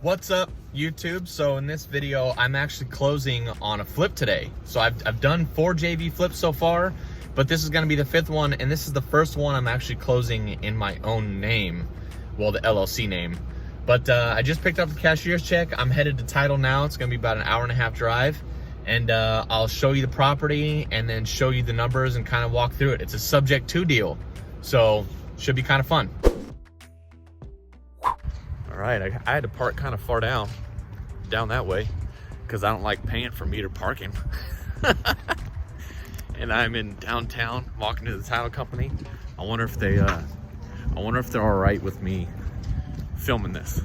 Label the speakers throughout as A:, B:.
A: What's up, YouTube? So in this video, I'm actually closing on a flip today. So I've done 4 JV flips so far, but this is gonna be the 5th one, and this is the first one I'm actually closing in my own name. Well, the LLC name. But I just picked up the cashier's check. I'm headed to title now. It's gonna be about an hour-and-a-half drive. And I'll show you the property and then show you the numbers and kind of walk through it. It's a subject to deal. So should be kind of fun. All right, I had to park kind of far down that way because I don't like paying for meter parking. And I'm in downtown walking to the title company. I wonder if they're all right with me filming this.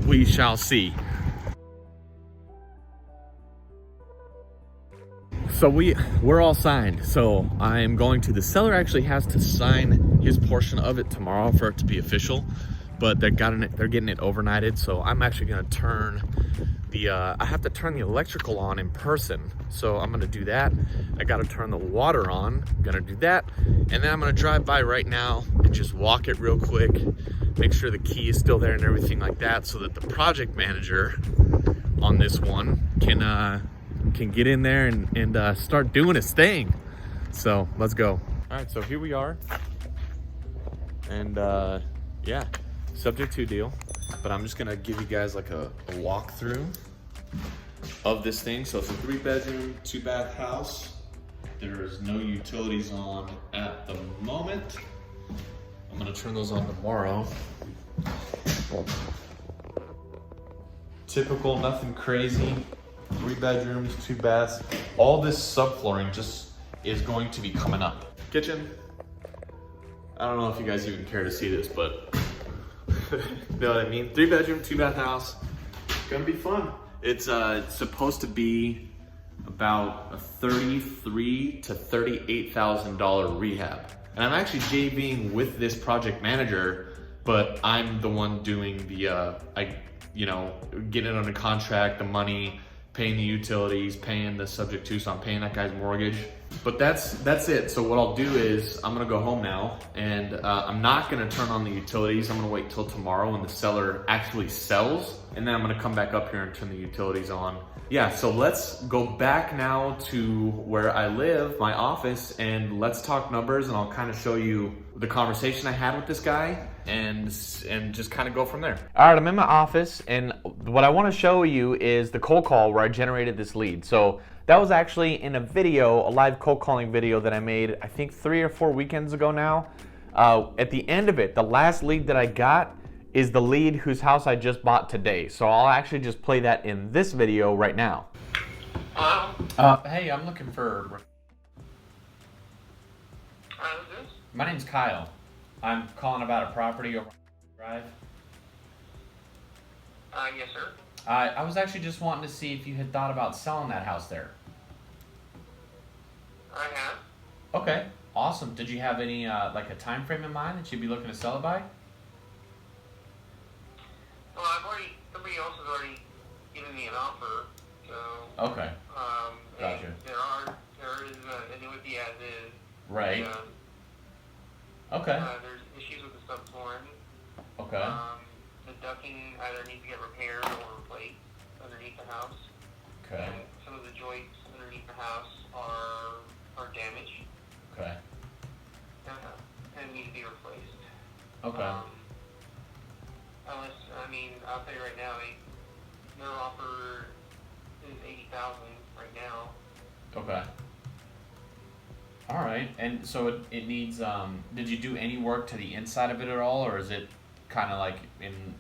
A: We shall see. So we're all signed. So I'm going to, the seller actually has to sign his portion of it tomorrow for it to be official. But they're getting it overnighted, so I'm actually gonna turn the, I have to turn the electrical on in person. So I'm gonna do that. I gotta turn the water on, gonna do that. And then I'm gonna drive by right now and just walk it real quick, make sure the key is still there and everything like that, so that the project manager on this one can get in there and start doing his thing. So let's go. All right, so here we are. And yeah. Subject to deal, but I'm just gonna give you guys like a walkthrough of this thing. So it's a 3-bedroom, 2-bath house. There's no utilities on at the moment. I'm gonna turn those on tomorrow. Typical, nothing crazy. 3 bedrooms, 2 baths. All this subflooring just is going to be coming up. Kitchen. I don't know if you guys even care to see this, but you know what I mean? 3-bedroom, 2-bath house. Gonna be fun. It's supposed to be about a $33,000 to $38,000 rehab. And I'm actually JV'ing with this project manager, but I'm the one doing the, getting on the contract, the money, paying the utilities, paying the subject to, so I'm paying that guy's mortgage. But that's it. So what I'll do is I'm gonna go home now, and I'm not gonna turn on the utilities. I'm gonna wait till tomorrow when the seller actually sells, and then I'm gonna come back up here and turn the utilities on. Yeah, so let's go back now to where I live, my office, and let's talk numbers, and I'll kind of show you the conversation I had with this guy and just kind of go from there. All right, I'm in my office, and what I want to show you is the cold call where I generated this lead. So that was actually in a video, a live cold calling video that I made, I think 3 or 4 weekends ago now. At the end of it, the last lead that I got is the lead whose house I just bought today. So I'll actually just play that in this video right now. Hey, I'm looking for...
B: Who's this?
A: My name's Kyle. I'm calling about a property over on Drive.
B: Yes, sir.
A: I was actually just wanting to see if you had thought about selling that house there.
B: I have.
A: Okay, awesome. Did you have any, like a time frame in mind that you'd be looking to sell it by?
B: Well, somebody else has already given me an offer, so.
A: Okay. Gotcha.
B: There is, and it would be as is.
A: Right. Okay.
B: There's issues with the subflooring.
A: Okay.
B: The ducting either needs to get repaired or replaced underneath the house.
A: Okay.
B: And some of the joints underneath the house are damaged.
A: Okay.
B: And need to be replaced.
A: Okay.
B: I'll tell you right now, their offer is $80,000 right now.
A: Okay. All right. And so it needs. Did you do any work to the inside of it at all, or is it kind of like in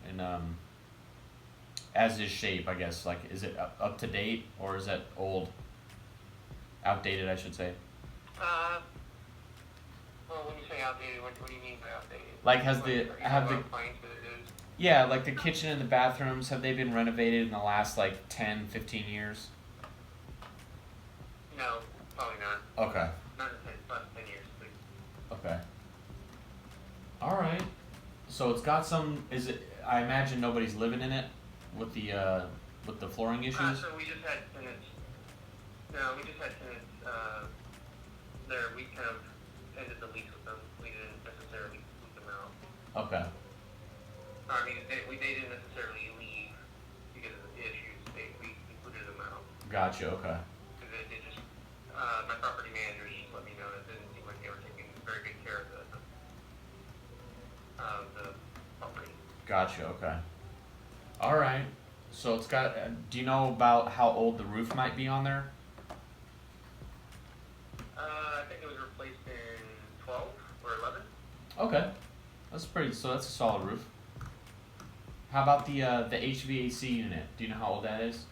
A: as is shape? I guess. Like, is it up to date, or is that old? Outdated, I should say.
B: Well, when you say outdated, what do you mean by outdated?
A: Like, yeah, like the kitchen and the bathrooms, have they been renovated in the last like 10, 15 years?
B: No, probably not.
A: Okay.
B: Not in the last 10 years, please.
A: Okay. All right. So it's got some. Is it? I imagine nobody's living in it with the flooring issues.
B: So we just had tenants. No, we just had tenants. There, we kind of ended the lease with them. We didn't necessarily boot them out.
A: Okay.
B: I mean, they didn't necessarily leave.
A: Gotcha. Okay.
B: Because it just, my property manager just let me know that it didn't seem like they were taking very good care of the property.
A: Gotcha. Okay. All right. So it's got. Do you know about how old the roof might be on there?
B: I think it was replaced in 12 or 11.
A: Okay. That's pretty. So that's a solid roof. How about the HVAC unit? Do you know how old that is?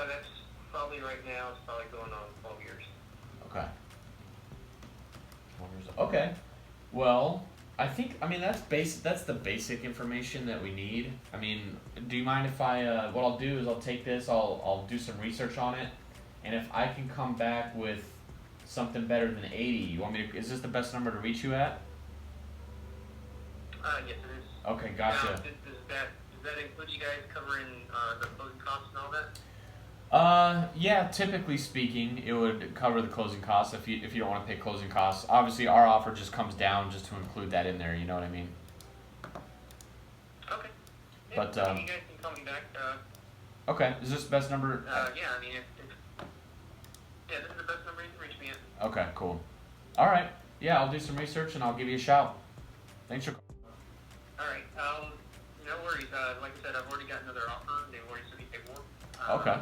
B: That's probably right now, it's probably going on 12 years.
A: Okay. 12 years. Okay. Well, I mean that's that's the basic information that we need. I mean, do you mind if I what I'll do is I'll take this, I'll do some research on it, and if I can come back with something better than 80, you want me to, is this the best number to reach you at?
B: Yes, it is.
A: Okay, gotcha.
B: Now, does that include you guys covering the closing costs and all that?
A: Yeah, typically speaking, it would cover the closing costs if you don't want to pay closing costs. Obviously, our offer just comes down just to include that in there, you know what I mean?
B: Okay. Yeah,
A: But,
B: you guys can call me back.
A: Okay, is this the best number?
B: Yeah, I mean, yeah, this is the best number you can reach me at.
A: Okay, cool. Alright, yeah, I'll do some research and I'll give you a shout. Thanks for
B: Alright, no worries. Like I said, I've already got another offer. They've already sent me paperwork.
A: Okay.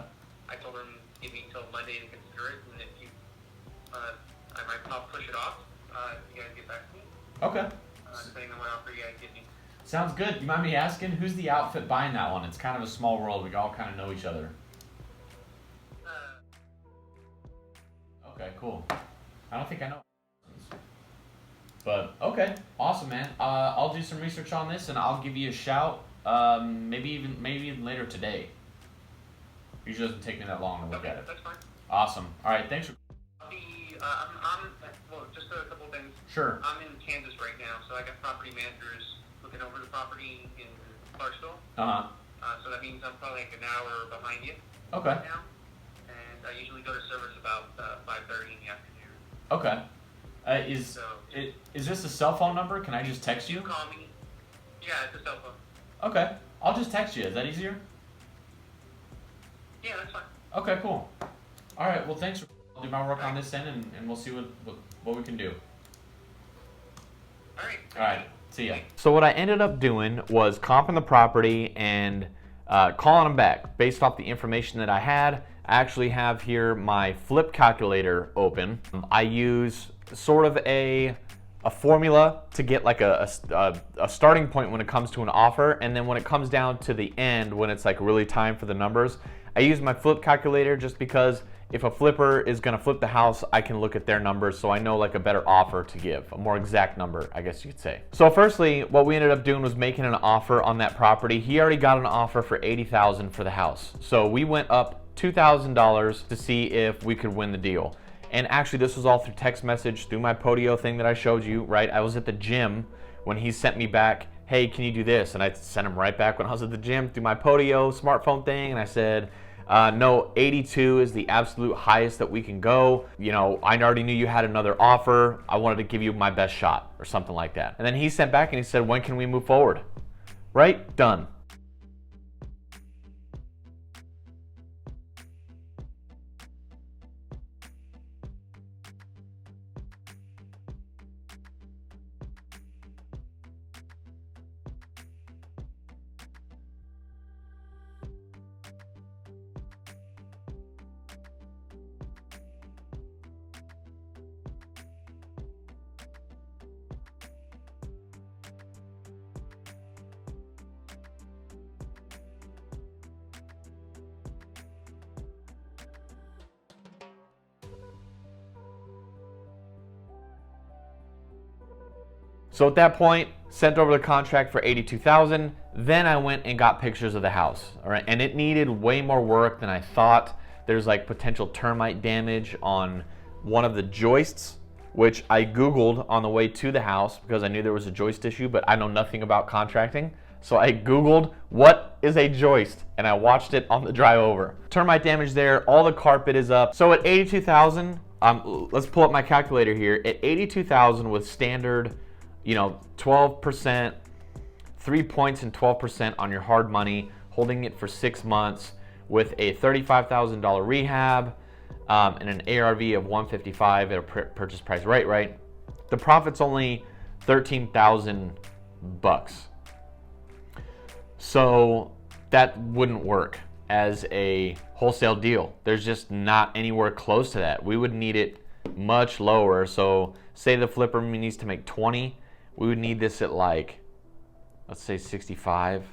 B: I told them give me until Monday to consider it, and if you, I'll push it off. If you guys get back to me,
A: Okay.
B: depending on what offer you guys give me.
A: Sounds good. Do you mind me asking, who's the outfit buying that one? It's kind of a small world. We all kind of know each other. Okay, cool. I don't think I know. But, okay. Awesome, man. I'll do some research on this and I'll give you a shout. Maybe even later today. Usually doesn't take me that long to look at it.
B: That's fine.
A: Awesome. All right, thanks for.
B: Well, just a couple things.
A: Sure.
B: I'm in Kansas right now, so I got property managers looking over the property in Clarksville.
A: Uh-huh.
B: So that means I'm probably like an hour behind you
A: Okay.
B: right now. And I usually go to service about 5:30 in the afternoon.
A: Okay. Is this a cell phone number? Can I just text you?
B: Call me. Yeah, it's a cell phone.
A: Okay. I'll just text you. Is that easier?
B: Yeah, that's fine.
A: Okay, cool. All right. Well, thanks. I'll do my work on this end, and we'll see what we can do.
B: All right.
A: All right. See ya. So what I ended up doing was comping the property and calling them back based off the information that I had. I actually have here my flip calculator open. I use sort of a formula to get like a starting point when it comes to an offer, and then when it comes down to the end, when it's like really time for the numbers, I use my flip calculator just because if a flipper is gonna flip the house, I can look at their numbers so I know like a better offer to give, a more exact number, I guess you could say. So firstly, what we ended up doing was making an offer on that property. He already got an offer for $80,000 for the house. So we went up $2,000 to see if we could win the deal. And actually this was all through text message, through my Podio thing that I showed you, right? I was at the gym when he sent me back, hey, can you do this? And I sent him right back when I was at the gym through my Podio smartphone thing, and I said, no, 82 is the absolute highest that we can go. You know, I already knew you had another offer. I wanted to give you my best shot or something like that. And then he sent back and he said, when can we move forward? Right? Done. So at that point, sent over the contract for $82,000. Then I went and got pictures of the house, all right? And it needed way more work than I thought. There's like potential termite damage on one of the joists, which I Googled on the way to the house because I knew there was a joist issue, but I know nothing about contracting. So I Googled, what is a joist? And I watched it on the drive over. Termite damage there, all the carpet is up. So at $82,000, let's pull up my calculator here. At $82,000 with standard, 12%, 3 points and 12% on your hard money, holding it for 6 months,
C: with a $35,000 rehab and an ARV of 155 at a purchase price right. The profit's only $13,000. So that wouldn't work as a wholesale deal. There's just not anywhere close to that. We would need it much lower. So say the flipper needs to make 20, we would need this at like, let's say 65.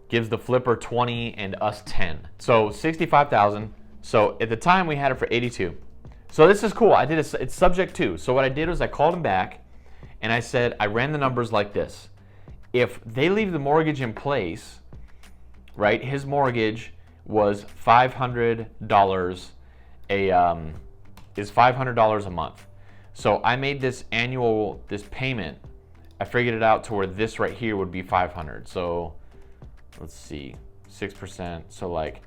C: Gives the flipper 20 and us 10. So 65,000. So at the time we had it for 82. So this is cool. It's subject to. So what I did was I called him back and I said, I ran the numbers like this. If they leave the mortgage in place, right, his mortgage was $500 is $500 a month. So I made this payment, I figured it out to where this right here would be 500. So let's see, 6%, so like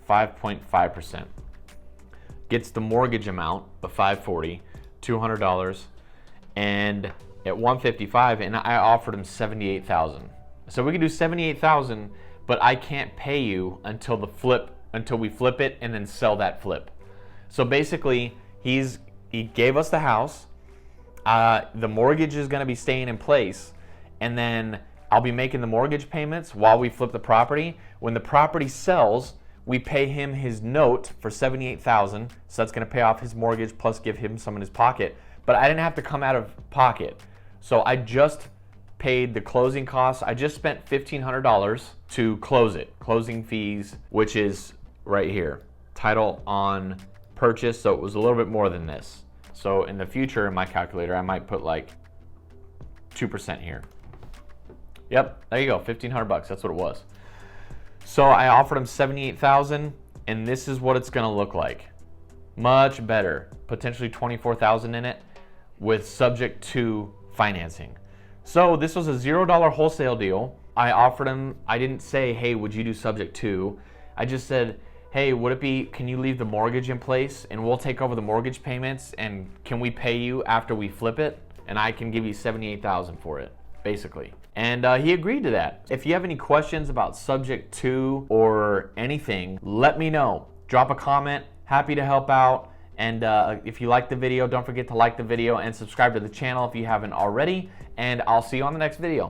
C: 5.5%. Gets the mortgage amount of $540, $200, and at 155, and I offered him 78,000. So we can do 78,000, but I can't pay you until we flip it and then sell that flip. So basically, he gave us the house. The mortgage is going to be staying in place, and then I'll be making the mortgage payments while we flip the property. When the property sells, we pay him his note for $78,000. So that's going to pay off his mortgage plus give him some in his pocket. But I didn't have to come out of pocket. So I just paid the closing costs. I just spent $1,500 to close it. Closing fees, which is right here. Title on purchase. So it was a little bit more than this. So in the future, in my calculator, I might put like 2% here. Yep, there you go, $1,500, that's what it was. So I offered him 78,000, and this is what it's gonna look like. Much better, potentially 24,000 in it, with subject to financing. So this was a $0 wholesale deal. I offered him, I didn't say, hey, would you do subject to? I just said, hey, can you leave the mortgage in place and we'll take over the mortgage payments, and can we pay you after we flip it? And I can give you 78,000 for it, basically. And he agreed to that. If you have any questions about subject to or anything, let me know. Drop a comment, happy to help out. And if you like the video, don't forget to like the video and subscribe to the channel if you haven't already. And I'll see you on the next video.